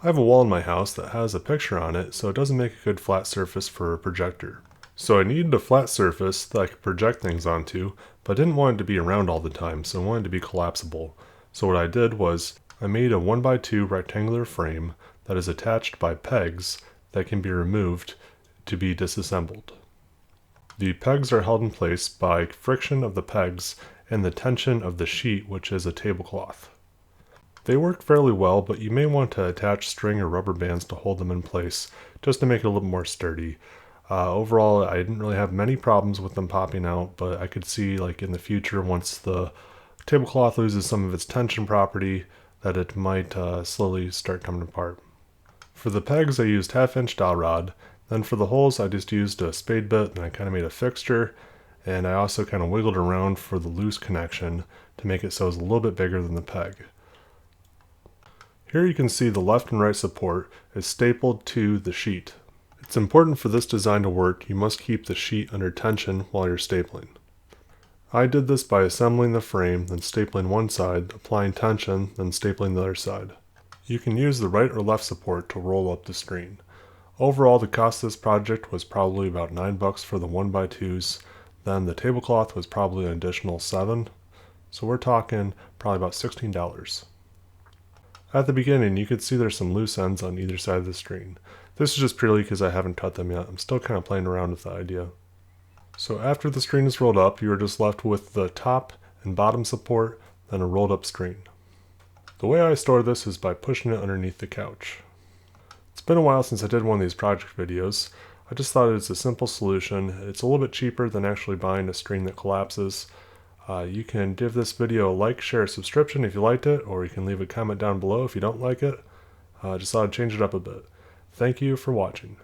I have a wall in my house that has a picture on it, so it doesn't make a good flat surface for a projector. So I needed a flat surface that I could project things onto, but I didn't want it to be around all the time, so I wanted it to be collapsible. So what I did was I made a 1x2 rectangular frame that is attached by pegs that can be removed to be disassembled. The pegs are held in place by friction of the pegs and the tension of the sheet, which is a tablecloth. They work fairly well, but you may want to attach string or rubber bands to hold them in place, just to make it a little more sturdy. Overall, I didn't really have many problems with them popping out, but I could see like in the future, once the tablecloth loses some of its tension property, that it might slowly start coming apart. For the pegs, I used 1/2-inch dowel rod. Then for the holes, I just used a spade bit, and I kind of made a fixture, and I also kind of wiggled around for the loose connection to make it so it's a little bit bigger than the peg. Here you can see the left and right support is stapled to the sheet. It's important for this design to work, you must keep the sheet under tension while you're stapling. I did this by assembling the frame, then stapling one side, applying tension, then stapling the other side. You can use the right or left support to roll up the screen. Overall, the cost of this project was probably about $9 for the 1x2s, then the tablecloth was probably an additional $7, so we're talking probably about $16. At the beginning, you could see there's some loose ends on either side of the screen. This is just purely because I haven't cut them yet. I'm still kind of playing around with the idea. So after the screen is rolled up, you are just left with the top and bottom support, then a rolled up screen. The way I store this is by pushing it underneath the couch. It's been a while since I did one of these project videos. I just thought it's a simple solution. It's a little bit cheaper than actually buying a screen that collapses. You can give this video a like, share, subscription if you liked it, or you can leave a comment down below if you don't like it. Just thought I'd change it up a bit. Thank you for watching.